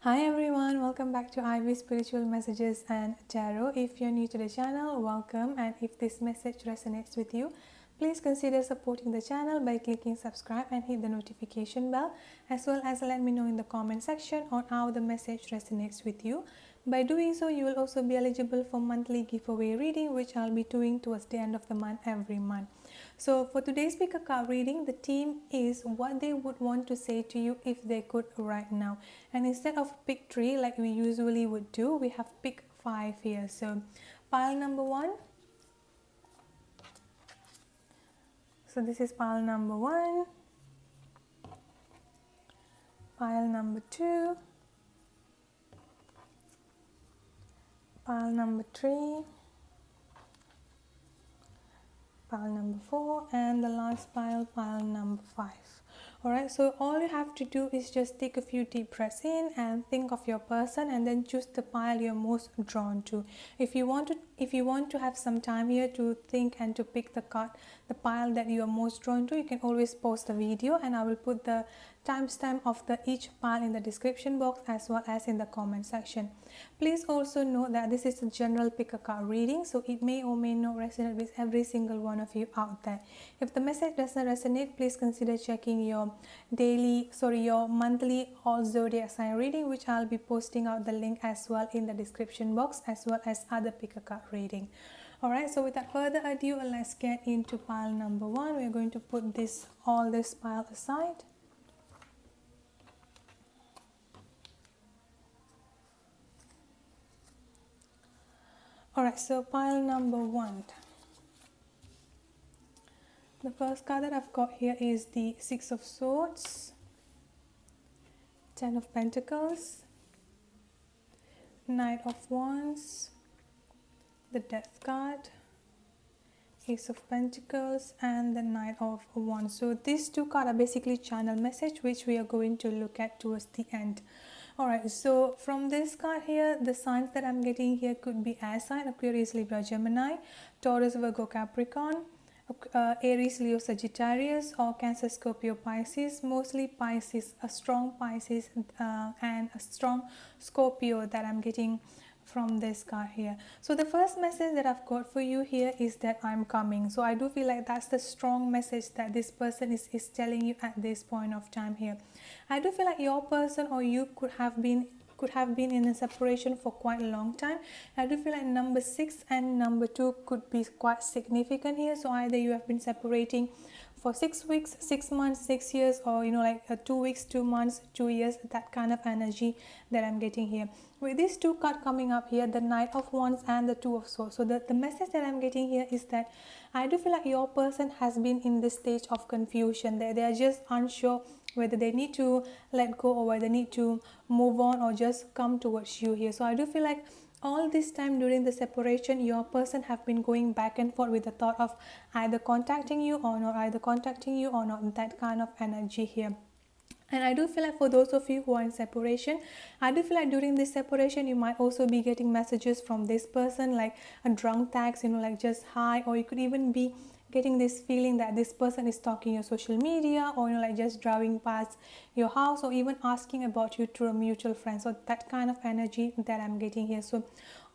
Hi everyone, welcome back to Ivy Spiritual Messages and Tarot. If you're new to the channel, welcome, and if this message resonates with you, please consider supporting the channel by clicking subscribe and hit the notification bell, as well as let me know in the comment section on how the message resonates with you. By doing so, you will also be eligible for monthly giveaway reading, which I'll be doing towards the end of the month every month. So for today's pick a card reading, the theme is what they would want to say to you if they could right now. And instead of pick 3 like we usually would do, we have pick 5 here. So pile number 1. So this is pile number 1, pile number 2, pile number 3, pile number 4, and the last pile, pile number 5. Alright, so all you have to do is just take a few deep breaths in and think of your person, and then choose the pile you're most drawn to. If you want to have some time here to think and to pick the card, the pile that you are most drawn to, you can always pause the video and I will put the timestamp of each pile in the description box as well as in the comment section. Please also note that this is a general pick a card reading, so it may or may not resonate with every single one of you out there. If the message doesn't resonate, please consider checking your monthly all zodiac sign reading, which I'll be posting out the link as well in the description box, as well as other pick a card reading. Alright, so without further ado, let's get into pile number 1. We're going to put all this pile aside. Alright, so pile number 1. The first card that I've got here is the Six of Swords, Ten of Pentacles, Knight of Wands, the Death card, Ace of Pentacles, and the Knight of Wands. So these two cards are basically channel message, which we are going to look at towards the end. Alright, so from this card here, the signs that I'm getting here could be air sign, Aquarius, Libra, Gemini, Taurus, Virgo, Capricorn, Aries, Leo, Sagittarius, or Cancer, Scorpio, Pisces. Mostly Pisces, a strong Pisces and a strong Scorpio that I'm getting from this card here. So the first message that I've got for you here is that I'm coming. So I do feel like that's the strong message that this person is telling you at this point of time here. I do feel like your person or you could have been in a separation for quite a long time. I do feel like number 6 and number 2 could be quite significant here. So either you have been separating for 6 weeks, 6 months, 6 years, or 2 weeks, 2 months, 2 years, that kind of energy that I'm getting here. With these two cards coming up here, the Knight of Wands and the Two of Swords. So the message that I'm getting here is that I do feel like your person has been in this stage of confusion. They are just unsure whether they need to let go or whether they need to move on or just come towards you here. So I do feel like all this time during the separation, your person have been going back and forth with the thought of either contacting you or not, that kind of energy here. And I do feel like for those of you who are in separation, I do feel like during this separation, you might also be getting messages from this person, like a drunk text, like just hi, or you could even be getting this feeling that this person is stalking your social media, or like just driving past your house, or even asking about you through a mutual friend. So that kind of energy that I'm getting here. So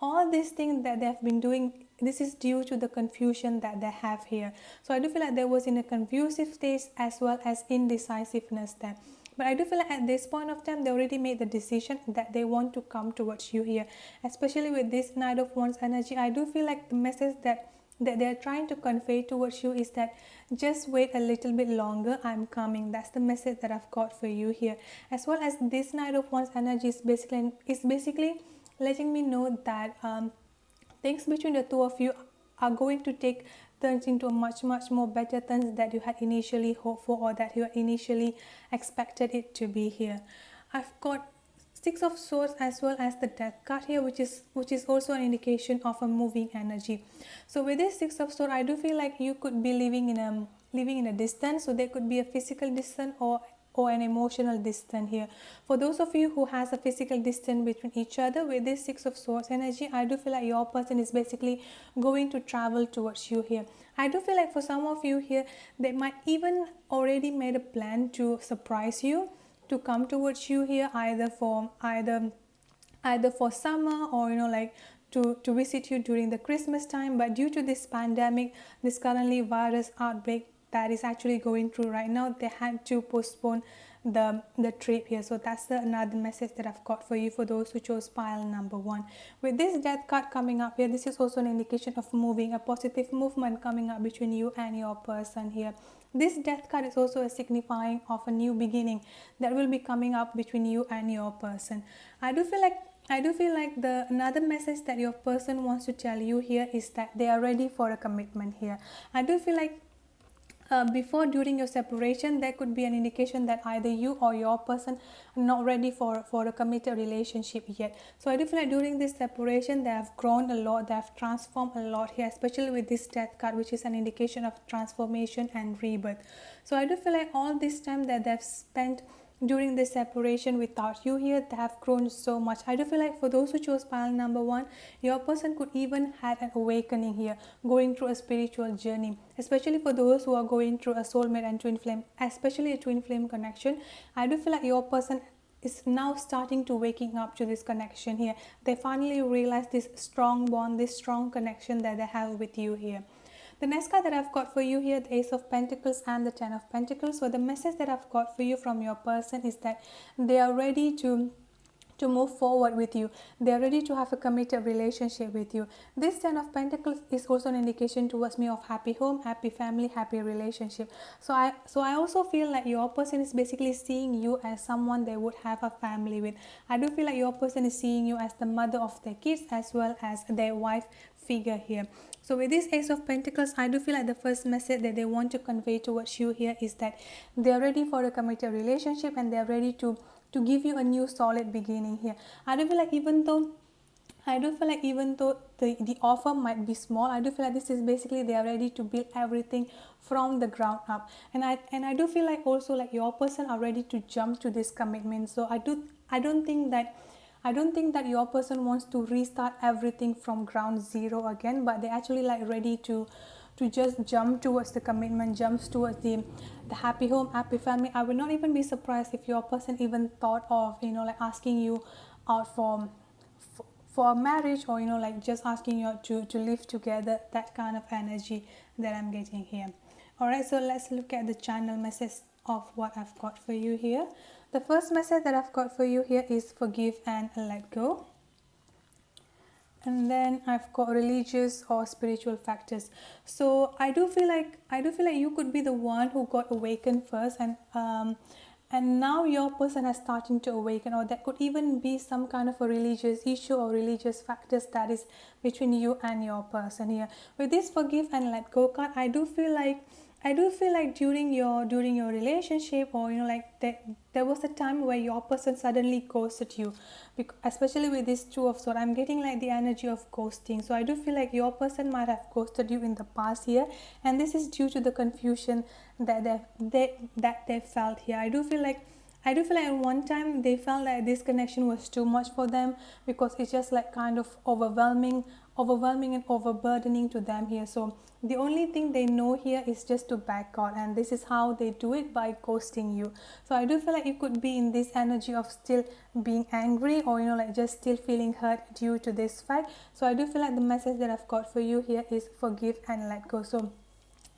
all these things that they've been doing, this is due to the confusion that they have here. So I do feel like there was in a confusive stage as well as indecisiveness there. But I do feel like at this point of time, they already made the decision that they want to come towards you here. Especially with this Knight of Wands energy, I do feel like the message that they're trying to convey towards you is that just wait a little bit longer, I'm coming. That's the message that I've got for you here. As well as this Knight of Wands energy is basically letting me know that things between the two of you are going to take turns into a much more better turns that you had initially hoped for, or that you had initially expected it to be here. I've got Six of Swords as well as the Death card here, which is also an indication of a moving energy. So with this Six of Swords, I do feel like you could be living in a distance. So there could be a physical distance or an emotional distance here. For those of you who has a physical distance between each other, with this Six of Swords energy, I do feel like your person is basically going to travel towards you here. I do feel like for some of you here, they might even already made a plan to surprise you, to come towards you here, either for summer or like to visit you during the Christmas time. But due to this pandemic, this currently virus outbreak that is actually going through right now, they had to postpone the trip here. So that's another message that I've got for you for those who chose pile number 1. With this death card coming up here, this is also an indication of moving, a positive movement coming up between you and your person here. This death card is also a signifying of a new beginning that will be coming up between you and your person. I do feel like the another message that your person wants to tell you here is that they are ready for a commitment here. I do feel like during your separation, there could be an indication that either you or your person are not ready for a committed relationship yet. So I do feel like during this separation, they have grown a lot, they have transformed a lot here, especially with this death card, which is an indication of transformation and rebirth. So I do feel like all this time that they've spent during this separation without you here, they have grown so much. I do feel like for those who chose pile number 1, your person could even had an awakening here, going through a spiritual journey, especially for those who are going through a soulmate and twin flame, especially a twin flame connection. I do feel like your person is now starting to waking up to this connection here. They finally realize this strong bond, this strong connection that they have with you here. The next card that I've got for you here, the Ace of Pentacles and the Ten of Pentacles. So the message that I've got for you from your person is that they are ready to move forward with you. They are ready to have a committed relationship with you. This Ten of Pentacles is also an indication towards me of happy home, happy family, happy relationship. So I also feel like your person is basically seeing you as someone they would have a family with. I do feel like your person is seeing you as the mother of their kids as well as their wife figure here. So with this Ace of Pentacles, I do feel like the first message that they want to convey towards you here is that they are ready for a committed relationship and they are ready to give you a new solid beginning here. I do feel like even though the offer might be small, I do feel like this is basically they are ready to build everything from the ground up. And I do feel like also like your person are ready to jump to this commitment. So I don't think that your person wants to restart everything from ground zero again, but they're actually like ready to just jump towards the commitment, jumps towards the happy home, happy family. I would not even be surprised if your person even thought of like asking you out for marriage, or like just asking you to live together. That kind of energy that I'm getting here. All right, so let's look at the channel message of what I've got for you here. The first message that I've got for you here is forgive and let go. And then I've got religious or spiritual factors. So I do feel like you could be the one who got awakened first, and now your person is starting to awaken, or that could even be some kind of a religious issue or religious factors that is between you and your person here. With this forgive and let go card, I do feel like during your relationship, or there was a time where your person suddenly ghosted you, especially with this Two of Swords. I'm getting like the energy of ghosting. So I do feel like your person might have ghosted you in the past year, and this is due to the confusion that they felt here. I do feel like at one time they felt like this connection was too much for them, because it's just like kind of overwhelming and overburdening to them here. So the only thing they know here is just to back out, and this is how they do it, by ghosting you. So I do feel like you could be in this energy of still being angry, or just still feeling hurt due to this fact. So I do feel like the message that I've got for you here is forgive and let go. So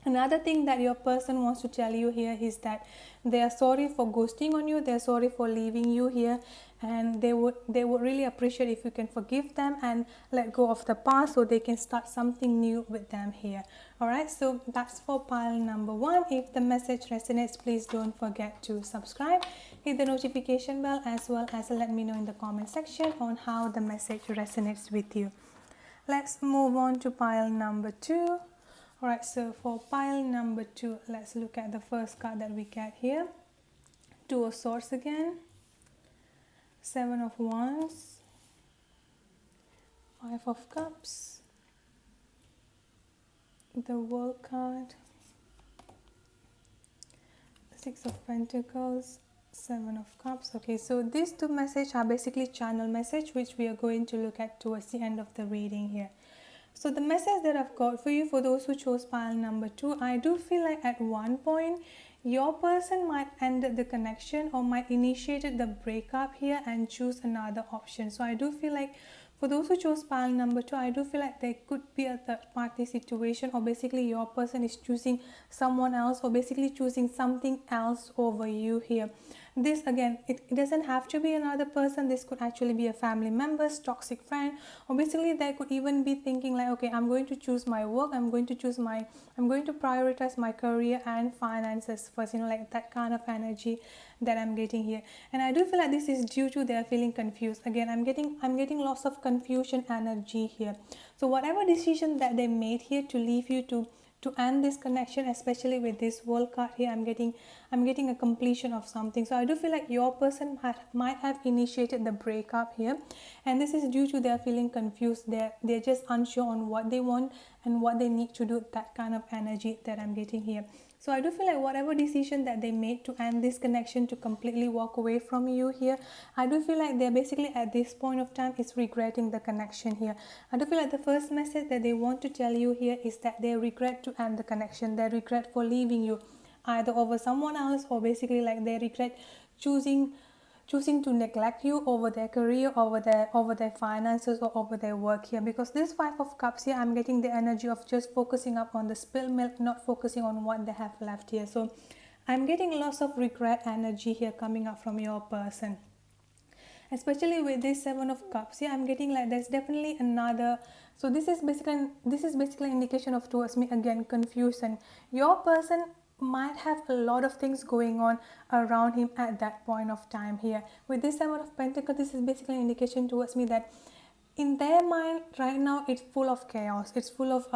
another thing that your person wants to tell you here is that they are sorry for ghosting on you, they're sorry for leaving you here, and they would really appreciate if you can forgive them and let go of the past, so they can start something new with them here. All right, so that's for pile number 1. If the message resonates, please don't forget to subscribe, hit the notification bell, as well as let me know in the comment section on how the message resonates with you. Let's move on to pile number 2. Alright, so for pile number 2, let's look at the first card that we get here. Two of Swords again, Seven of Wands, Five of Cups, the World card, Six of Pentacles, Seven of Cups. Okay, so these two messages are basically channel message, which we are going to look at towards the end of the reading here. So the message that I've got for you, for those who chose pile number 2, I do feel like at one point your person might end the connection or might initiate the breakup here and choose another option. So I do feel like for those who chose pile number 2, I do feel like there could be a third party situation, or basically your person is choosing someone else, or basically choosing something else over you here. This again, it doesn't have to be another person. This could actually be a family member's toxic friend, or basically they could even be thinking like, okay, I'm going to choose my work, I'm going to prioritize my career and finances first, like that kind of energy that I'm getting here. And I do feel like this is due to they're feeling confused. Again, I'm getting lots of confusion energy here. So whatever decision that they made here to leave you, to end this connection, especially with this world card here, I'm getting a completion of something. So I do feel like your person might have initiated the breakup here, and this is due to they're feeling confused. They're just unsure on what they want and what they need to do, that kind of energy that I'm getting here. So I do feel like whatever decision that they made to end this connection, to completely walk away from you here, I do feel like they're basically at this point of time is regretting the connection here. I do feel like the first message that they want to tell you here is that they regret to end the connection. They regret for leaving you either over someone else, or basically like they regret choosing to neglect you over their career, over their finances, or over their work here. Because this 5 of Cups here, I'm getting the energy of just focusing up on the spilled milk, not focusing on what they have left here. So I'm getting lots of regret energy here coming up from your person, especially with this 7 of Cups here. I'm getting like there's definitely another. So this is basically indication of, towards me again, confusion. Your person might have a lot of things going on around him at that point of time here. With this 7 of Pentacles, this is basically an indication towards me that in their mind right now it's full of chaos. It's full of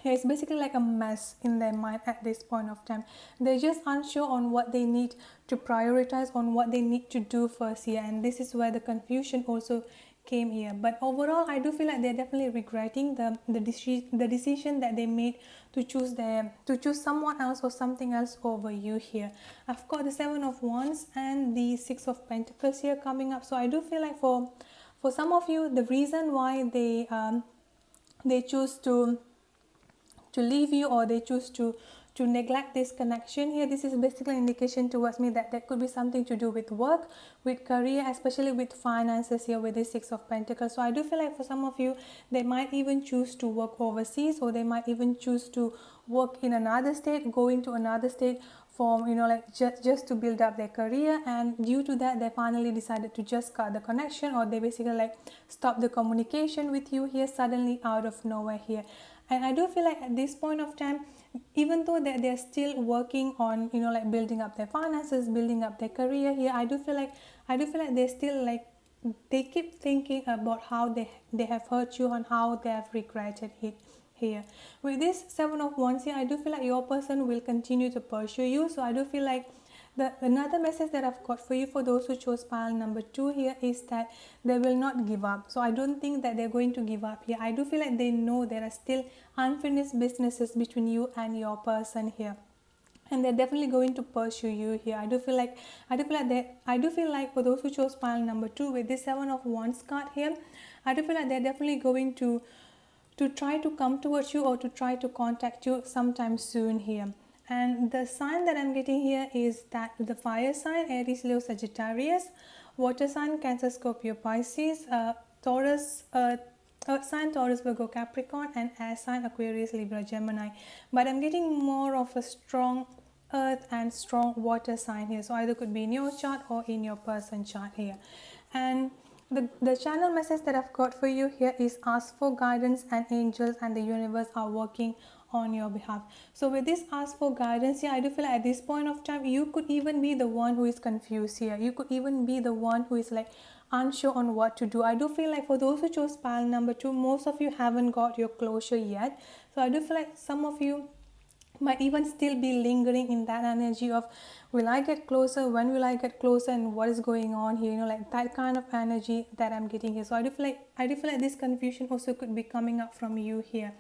it's basically like a mess in their mind at this point of time. They're just unsure on what they need to prioritize, on what they need to do first here, and this is where the confusion also came here. But overall, I do feel like they're definitely regretting the decision that they made to choose someone else or something else over you here. I've got the 7 of Wands and the 6 of Pentacles here coming up. So I do feel like for some of you, the reason why they choose to leave you, or they choose to neglect this connection here, this is basically an indication towards me that there could be something to do with work, with career, especially with finances here with this 6 of Pentacles. So I do feel like for some of you, they might even choose to work overseas, or they might even choose to work in another state, go into another state for like just to build up their career. And due to that, they finally decided to just cut the connection, or they basically like stop the communication with you here suddenly out of nowhere here. And I do feel like at this point of time, even though they're still working on like building up their finances, building up their career here, I do feel like they're still like, they keep thinking about how they have hurt you and how they have regretted it here. With this 7 of Wands here, I do feel like your person will continue to pursue you. So I do feel like another message that I've got for you, for those who chose pile number 2 here, is that they will not give up. So I don't think that they're going to give up here. I do feel like they know there are still unfinished businesses between you and your person here, and they're definitely going to pursue you here. I do feel like for those who chose pile number 2 with this 7 of Wands card here, I do feel like they're definitely going to try to come towards you, or to try to contact you sometime soon here. And the sign that I'm getting here is that the fire sign, Aries, Leo, Sagittarius; water sign, Cancer, Scorpio, Pisces; Taurus, earth sign, Taurus, Virgo, Capricorn; and air sign, Aquarius, Libra, Gemini. But I'm getting more of a strong earth and strong water sign here. So either could be in your chart or in your person chart here. And the channel message that I've got for you here is ask for guidance, and angels and the universe are working on your behalf. So with this ask for guidance here, I do feel like at this point of time, you could even be the one who is confused here. You could even be the one who is like unsure on what to do. I do feel like for those who chose pile number 2, most of you haven't got your closure yet. So I do feel like some of you might even still be lingering in that energy of, will I get closer, when will I get closer, and what is going on here, like that kind of energy that I'm getting here. So I do feel like this confusion also could be coming up from you here.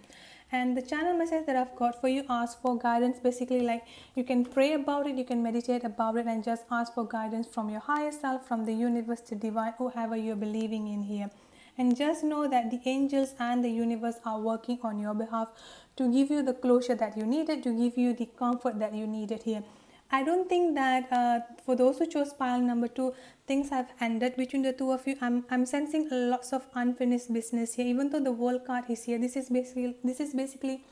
And the channel message that I've got for you, ask for guidance, basically like you can pray about it, you can meditate about it, and just ask for guidance from your higher self, from the universe, to divine, whoever you're believing in here. and just know that the angels and the universe are working on your behalf to give you the closure that you needed, to give you the comfort that you needed here. I don't think that for those who chose pile number 2, things have ended between the two of you. I'm sensing lots of unfinished business here. Even though the World card is here, this is basically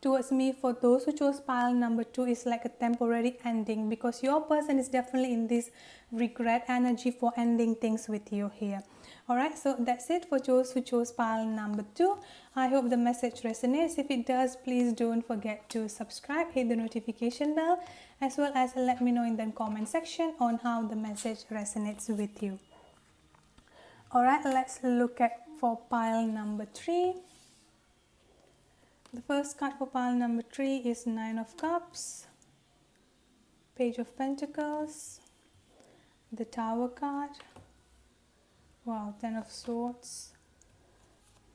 towards me. For those who chose pile number 2, is like a temporary ending, because your person is definitely in this regret energy for ending things with you here. Alright, so that's it for those who chose pile number 2. I hope the message resonates. If it does, please don't forget to subscribe, hit the notification bell, as well as let me know in the comment section on how the message resonates with you. Alright, let's look at for pile number 3. The first card for pile number 3 is Nine of Cups, Page of Pentacles, the Tower card, wow, Ten of Swords,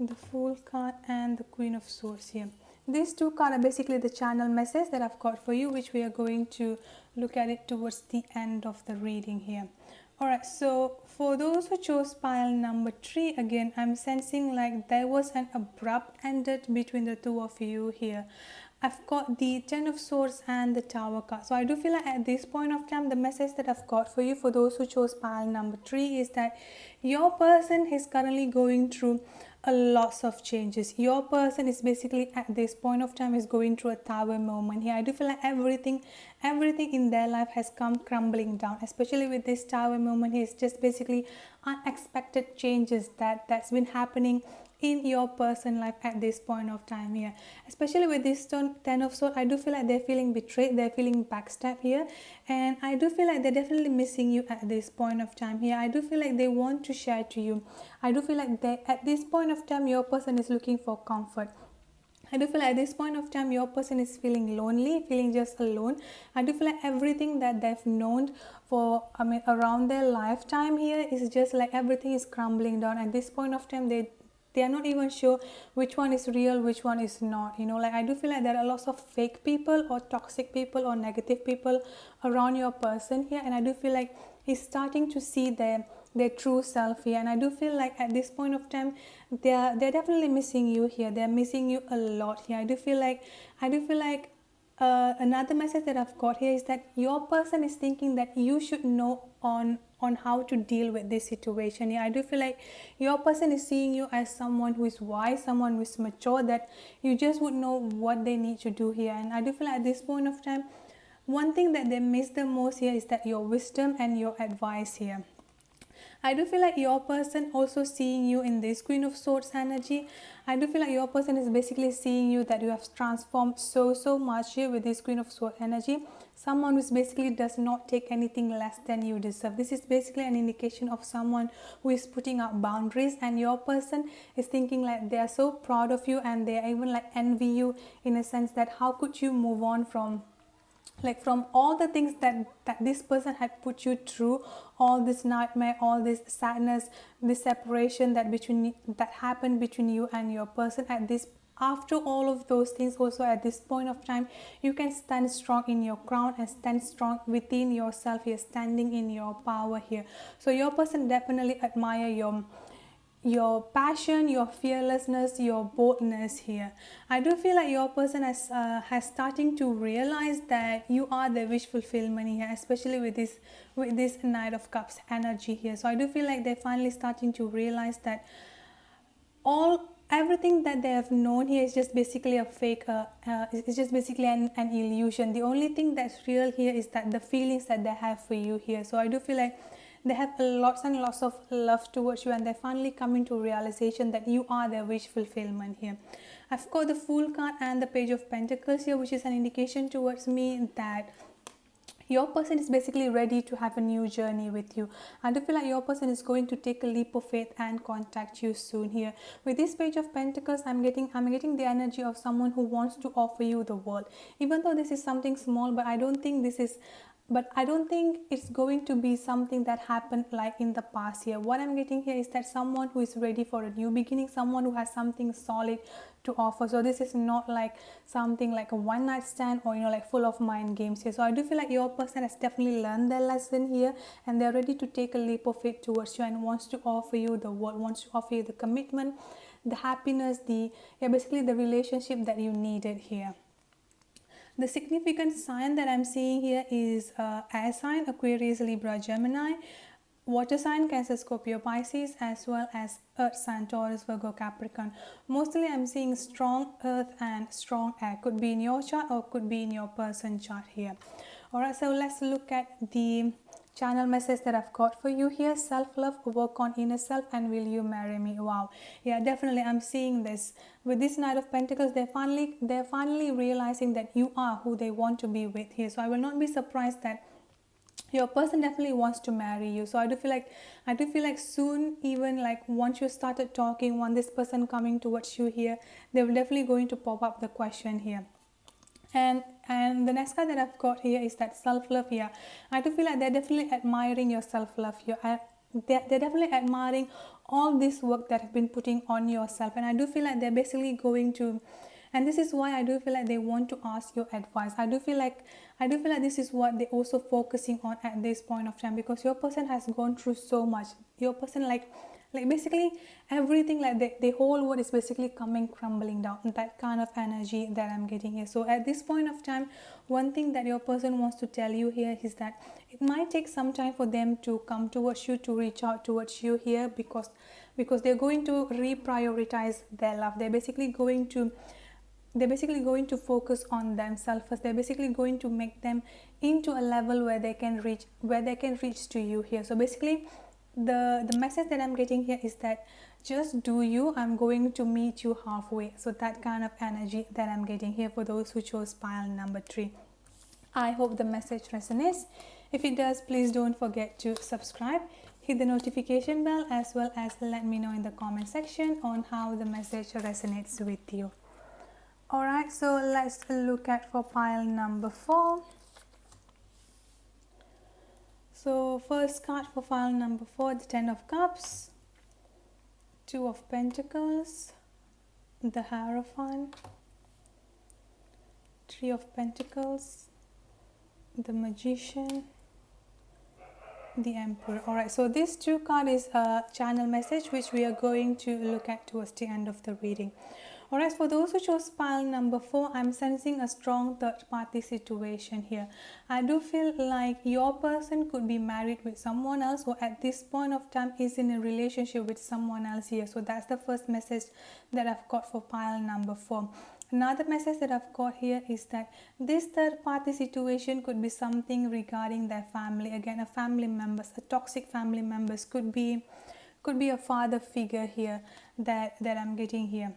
the Fool card, and the Queen of Swords here. These two cards are basically the channel message that I've got for you, which we are going to look at it towards the end of the reading here. Alright, so for those who chose pile number 3, again, I'm sensing like there was an abrupt ended between the two of you here. I've got the Ten of Swords and the Tower card. So I do feel like at this point of time, the message that I've got for you, for those who chose pile number 3, is that your person is currently going through a lots of changes. Your person is basically at this point of time is going through a tower moment here. I do feel like everything in their life has come crumbling down, especially with this tower moment here. It's just basically unexpected changes that's been happening in your person life at this point of time here. Especially with this Ten of Swords, I do feel like they're feeling betrayed, they're feeling backstabbed here, and I do feel like they're definitely missing you at this point of time here. I do feel like they want to share to you. I do feel like at this point of time, your person is looking for comfort. I do feel like at this point of time, your person is feeling lonely, feeling just alone. I do feel like everything that they've known for, around their lifetime here is just like everything is crumbling down. At this point of time, they are not even sure which one is real, which one is not. Like I do feel like there are lots of fake people or toxic people or negative people around your person here, and I do feel like he's starting to see their true self here. And I do feel like at this point of time, they're definitely missing you here. They're missing you a lot here. I do feel like another message that I've got here is that your person is thinking that you should know on how to deal with this situation here. I do feel like your person is seeing you as someone who is wise, someone who is mature, that you just would know what they need to do here. And I do feel like at this point of time, one thing that they miss the most here is that your wisdom and your advice here. I do feel like your person also seeing you in this Queen of Swords energy. I do feel like your person is basically seeing you that you have transformed so much here with this Queen of Swords energy. Someone who basically does not take anything less than you deserve. This is basically an indication of someone who is putting up boundaries, and your person is thinking like they are so proud of you, and they even like envy you in a sense that how could you move on from all the things that this person had put you through, all this nightmare, all this sadness, this separation that happened between you and your person. After all of those things, also at this point of time, you can stand strong in your crown and stand strong within yourself here, standing in your power here. So your person definitely admire your passion, your fearlessness, your boldness here. I do feel like your person has starting to realize that you are the wish fulfillment here, especially with this Knight of Cups energy here. So I do feel like they're finally starting to realize that everything that they have known here is just basically a fake, it's just basically an illusion. The only thing that's real here is that the feelings that they have for you here. So I do feel like they have lots and lots of love towards you, and they're finally coming to realization that you are their wish fulfillment here. I've got the Fool card and the Page of Pentacles here, which is an indication towards me that your person is basically ready to have a new journey with you. I do feel like your person is going to take a leap of faith and contact you soon here. With this Page of Pentacles, I'm getting the energy of someone who wants to offer you the world. Even though this is something small, but I don't think this is but I don't think it's going to be something that happened like in the past here. What I'm getting here is that someone who is ready for a new beginning, someone who has something solid to offer. So this is not like something like a one night stand or like full of mind games here. So I do feel like your person has definitely learned their lesson here, and they're ready to take a leap of faith towards you and wants to offer you the world, wants to offer you the commitment, the happiness, basically the relationship that you needed here. The significant sign that I'm seeing here is air sign, Aquarius, Libra, Gemini, water sign, Cancer, Scorpio, Pisces, as well as earth sign, Taurus, Virgo, Capricorn. Mostly I'm seeing strong earth and strong air. Could be in your chart or could be in your person chart here. Alright, so let's look at the channel message that I've got for you here. Self-love, work on inner self, and will you marry me? Wow, yeah, definitely I'm seeing this with this Knight of Pentacles. They're finally realizing that you are who they want to be with here. So I will not be surprised that your person definitely wants to marry you. So I do feel like soon, even like once you started talking, once this person coming towards you here, they will definitely going to pop up the question here. And the next card that I've got here is that self-love here. I do feel like they're definitely admiring your self-love here. They're definitely admiring all this work that have been putting on yourself, and I do feel like they're basically going to, and this is why I do feel like they want to ask your advice. I do feel like this is what they're also focusing on at this point of time, because your person has gone through so much. Your person like basically everything, like the whole world is basically coming crumbling down, that kind of energy that I'm getting here. So at this point of time, one thing that your person wants to tell you here is that it might take some time for them to come towards you, to reach out towards you here, because they're going to reprioritize their love. They're basically going to focus on themselves first. They're basically going to make them into a level where they can reach to you here. So basically the message that I'm getting here is that just do you, I'm going to meet you halfway. So that kind of energy that I'm getting here for those who chose pile number 3. I hope the message resonates. If it does, please don't forget to subscribe, hit the notification bell, as well as let me know in the comment section on how the message resonates with you. Alright, so let's look at for pile number 4. So first card for pile number 4, the 10 of Cups, 2 of Pentacles, the Hierophant, 3 of Pentacles, the Magician, the Emperor. Alright, so this 2 card is a channel message which we are going to look at towards the end of the reading. Alright, for those who chose pile number 4, I'm sensing a strong third party situation here. I do feel like your person could be married with someone else, or at this point of time is in a relationship with someone else here. So that's the first message that I've got for pile number 4. Another message that I've got here is that this third party situation could be something regarding their family. Again, a family members, a toxic family members, could be a father figure here that I'm getting here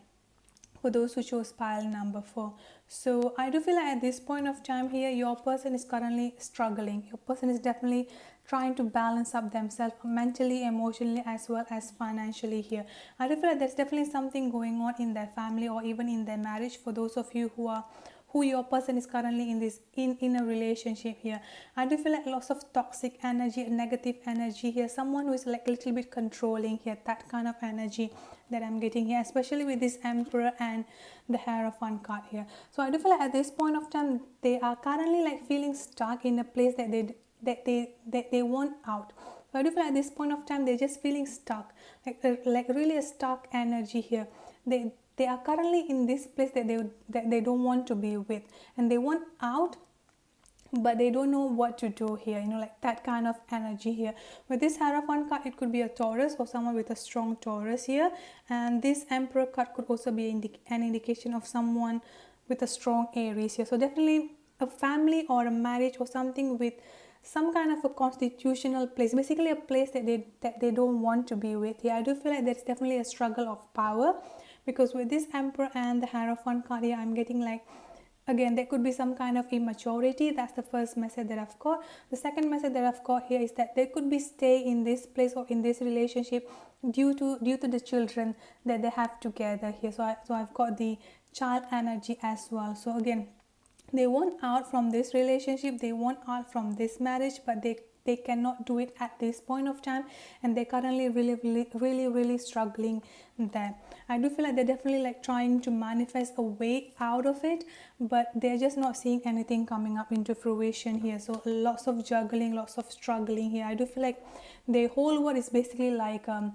for those who chose pile number 4. So I do feel like at this point of time here, your person is currently struggling. Your person is definitely trying to balance up themselves mentally, emotionally, as well as financially here. I do feel like there's definitely something going on in their family or even in their marriage. For those of you who your person is currently in a relationship here, I do feel like lots of toxic energy, negative energy here, someone who is like a little bit controlling here, that kind of energy that I'm getting here, especially with this Emperor and the Hierophant card here. So I do feel like at this point of time, they are currently like feeling stuck in a place that they want out. So I do feel like at this point of time, they're just feeling stuck, like really a stuck energy here. They are currently in this place that they don't want to be with, and they want out, but they don't know what to do here, like that kind of energy here. With this Hierophant card, it could be a Taurus or someone with a strong Taurus here, and this Emperor card could also be an indication of someone with a strong Aries here. So definitely a family or a marriage or something with some kind of a constitutional place, basically a place that they don't want to be with here. I do feel like there's definitely a struggle of power, because with this Emperor and the Hierophant card here, I'm getting like, again, there could be some kind of immaturity. That's the first message that I've got. The second message that I've got here is that they could be stay in this place or in this relationship due to the children that they have together here. So I've got the child energy as well. So again, they want out from this relationship, they want out from this marriage, but they cannot do it at this point of time, and they're currently really struggling there. I do feel like they're definitely like trying to manifest a way out of it, but they're just not seeing anything coming up into fruition here. So lots of juggling, lots of struggling here. I do feel like the whole world is basically like a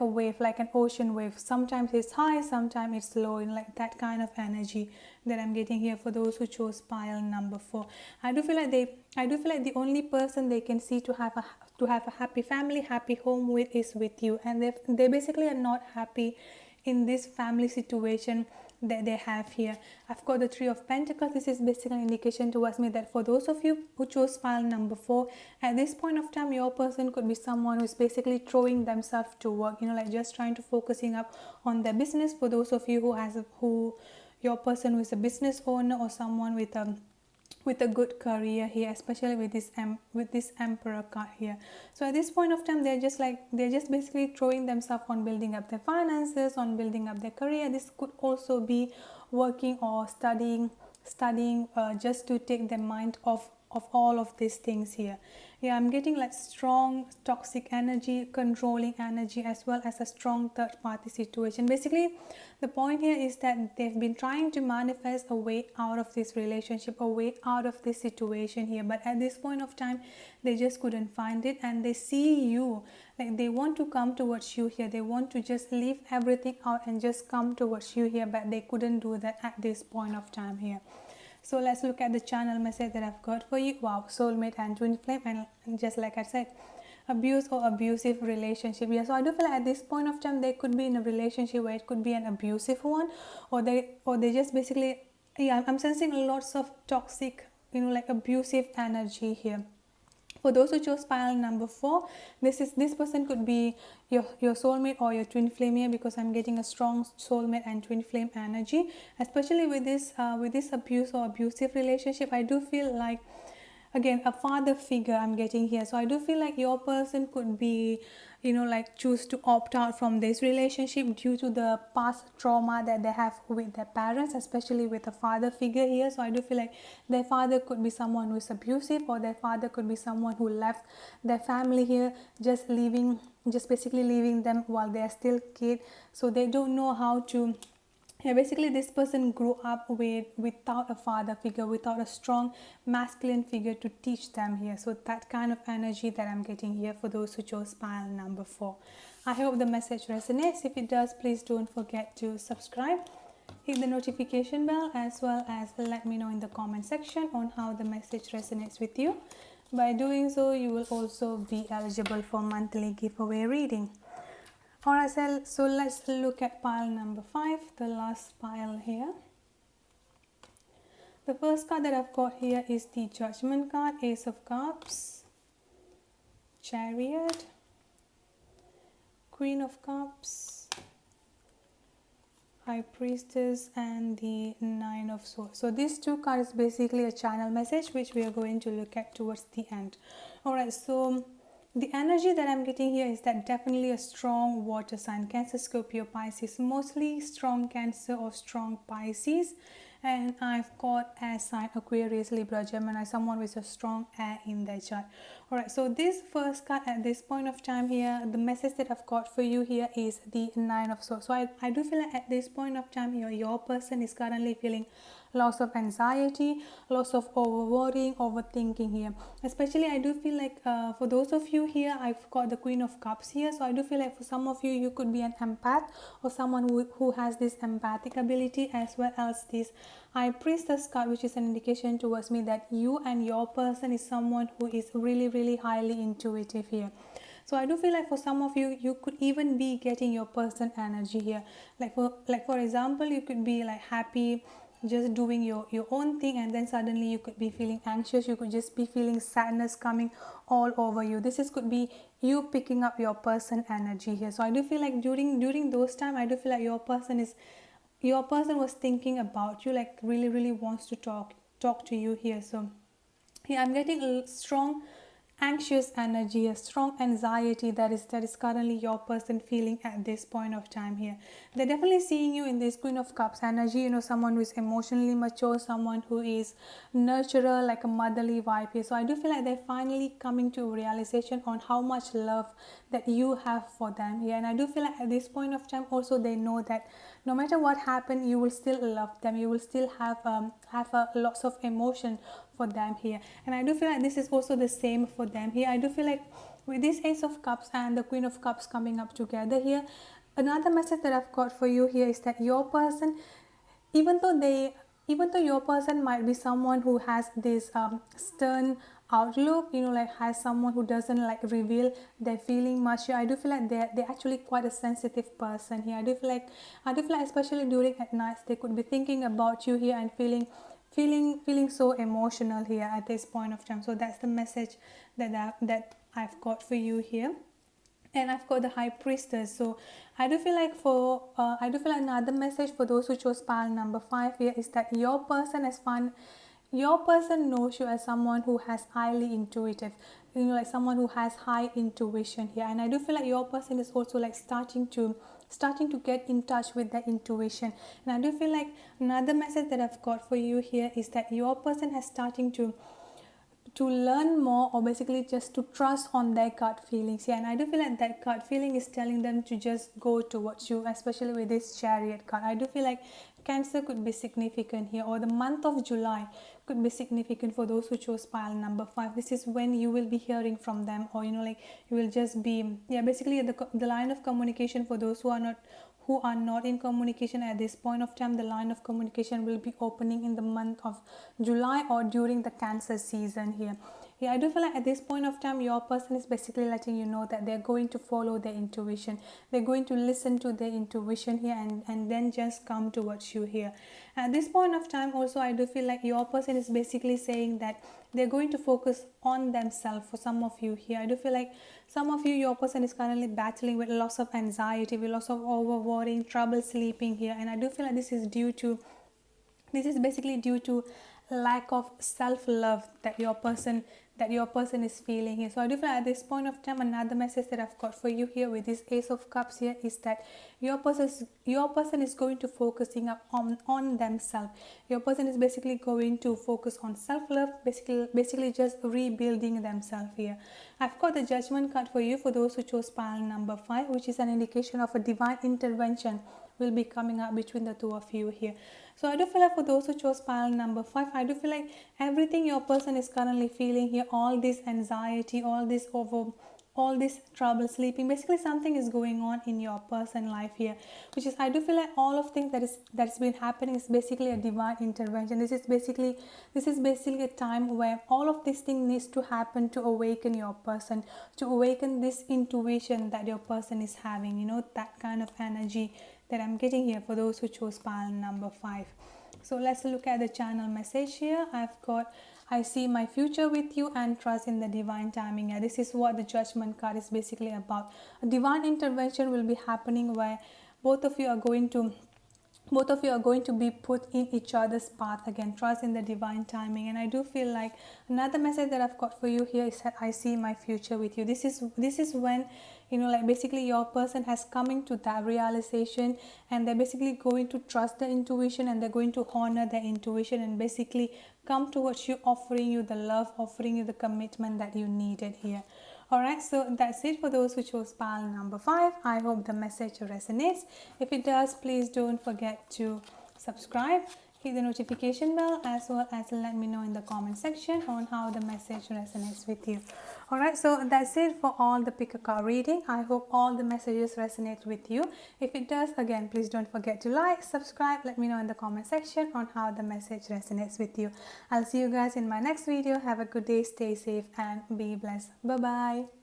wave, like an ocean wave. Sometimes it's high, sometimes it's low, in like that kind of energy that I'm getting here for those who chose pile number 4. I do feel like the only person they can see to have a happy family, happy home with is with you, and they basically are not happy in this family situation that they have here. I've got the 3 of Pentacles. This is basically an indication towards me that for those of you who chose pile number 4, at this point of time, your person could be someone who's basically throwing themselves to work, like just trying to focusing up on their business. For those of you who your person who is a business owner, or someone with a good career here, especially with this Emperor card here. So at this point of time, they're just basically throwing themselves on building up their finances, on building up their career. This could also be working or studying just to take their mind off of all of these things here. Yeah, I'm getting like strong toxic energy, controlling energy, as well as a strong third party situation. Basically, the point here is that they've been trying to manifest a way out of this relationship, a way out of this situation here, but at this point of time, they just couldn't find it, and they see you, like they want to come towards you here. They want to just leave everything out and just come towards you here, but they couldn't do that at this point of time here. So let's look at the channel message that I've got for you. Wow, soulmate and twin flame, and just like I said, abuse or abusive relationship. Yeah, so I do feel like at this point of time they could be in a relationship where it could be an abusive one, or they just basically, yeah, I'm sensing lots of toxic, like abusive energy here. For those who chose pile number 4, this person could be your soulmate or your twin flame here, because I'm getting a strong soulmate and twin flame energy, especially with this abuse or abusive relationship. I do feel like, again, a father figure I'm getting here. So I do feel like your person could be, like choose to opt out from this relationship due to the past trauma that they have with their parents, especially with a father figure here. So I do feel like their father could be someone who is abusive, or their father could be someone who left their family here, just basically leaving them while they are still kid. So they don't know how to, yeah, basically this person grew up without a father figure, without a strong masculine figure to teach them here. So that kind of energy that I'm getting here for those who chose pile number 4. I hope the message resonates. If it does, please don't forget to subscribe, hit the notification bell, as well as let me know in the comment section on how the message resonates with you. By doing so, you will also be eligible for monthly giveaway reading. Alright, so let's look at pile number 5, the last pile here. The first card that I've got here is the Judgment card, Ace of Cups, Chariot, Queen of Cups, High Priestess, and the Nine of Swords. So these 2 cards is basically a channel message, which we are going to look at towards the end. Alright, so the energy that I'm getting here is that definitely a strong water sign, Cancer, Scorpio, Pisces, mostly strong Cancer or strong Pisces. And I've got air sign, Aquarius, Libra, Gemini, someone with a strong air in their chart. Alright, so this first card at this point of time here, the message that I've got for you here is the Nine of Swords. So I do feel like at this point of time here, your person is currently feeling lots of anxiety, lots of worrying, overthinking here. Especially I do feel like for those of you here, I've got the Queen of Cups here. So I do feel like for some of you, you could be an empath, or someone who has this empathic ability, as well as this High Priestess card, which is an indication towards me that you and your person is someone who is really highly intuitive here. So I do feel like for some of you, you could even be getting your person energy here. Like for example, you could be like happy, just doing your own thing, and then suddenly you could be feeling anxious. You could just be feeling sadness coming all over you. Could be you picking up your person energy here. So I do feel like during those time, I do feel like your person was thinking about you, like really wants to talk to you here. So yeah, I'm getting a strong anxious energy, a strong anxiety that is currently your person feeling at this point of time here. They're definitely seeing you in this Queen of Cups energy, you know, someone who is emotionally mature, someone who is nurturer, like a motherly vibe here. So I do feel like they're finally coming to a realization on how much love that you have for them here. And I do feel like at this point of time also they know that no matter what happened, you will still love them, you will still have a lots of emotion for them here. And I do feel like this is also the same for them here. I do feel like with this Ace of Cups and the Queen of Cups coming up together here, another message that I've got for you here is that your person, even though they even though your person might be someone who has this stern outlook, you know, like has someone who doesn't like reveal their feeling much here, I do feel like they're actually quite a sensitive person here. I do feel like especially during at nights they could be thinking about you here and feeling so emotional here at this point of time. So that's the message that I've got for you here. And I've got the High Priestess. So I do feel like another message for those who chose pile number 5 here is that your person knows you as someone who has highly intuitive, you know, like someone who has high intuition here. And I do feel like your person is also like starting to get in touch with their intuition. And I do feel like another message that I've got for you here is that your person has starting to learn more, or basically just to trust on their gut feelings. Yeah, and I do feel like that gut feeling is telling them to just go towards you, especially with this Chariot card. I do feel like Cancer could be significant here, or the month of July could be significant for those who chose pile number 5. This is when you will be hearing from them, or you know, like you will just be, yeah, basically the line of communication for those who are not in communication at this point of time, the line of communication will be opening in the month of July or during the Cancer season here. Yeah, I do feel like at this point of time your person is basically letting you know that they're going to follow their intuition, they're going to listen to their intuition here, and then just come towards you here. At this point of time also I do feel like your person is basically saying that they're going to focus on themselves. For some of you here, I do feel like some of you, your person is currently battling with lots of anxiety, with lots of over worrying, trouble sleeping here. And I do feel like this is basically due to lack of self-love that your person is feeling here. So I do feel at this point of time another message that I've got for you here with this Ace of Cups here is that your person is going to focusing up on themselves. Your person is basically going to focus on self-love, basically just rebuilding themselves here. I've got the Judgment card for you for those who chose pile number 5, which is an indication of a divine intervention will be coming up between the two of you here. So I do feel like for those who chose pile number 5, I do feel like everything your person is currently feeling here, all this anxiety, all this trouble sleeping, basically something is going on in your person life here, which is, I do feel like all of things that's been happening is basically a divine intervention. This is basically a time where all of these things needs to happen to awaken your person, to awaken this intuition that your person is having, you know, that kind of energy that I'm getting here for those who chose pile number 5. So let's look at the channel message here. I've got, I see my future with you and trust in the divine timing. Yeah, this is what the Judgment card is basically about. A divine intervention will be happening where both of you are going to be put in each other's path again. Trust in the divine timing. And I do feel like another message that I've got for you here is that I see my future with you. This is when, you know, like basically your person has coming to that realization, and they're basically going to trust their intuition, and they're going to honor their intuition and basically come towards you, offering you the love, offering you the commitment that you needed here. Alright, so that's it for those who chose pile number 5. I hope the message resonates. If it does, please don't forget to subscribe, hit the notification bell, as well as let me know in the comment section on how the message resonates with you. Alright, so that's it for all the pick a card reading. I hope all the messages resonate with you. If it does, again, please don't forget to like, subscribe, let me know in the comment section on how the message resonates with you. I'll see you guys in my next video. Have a good day, stay safe, and be blessed. Bye bye.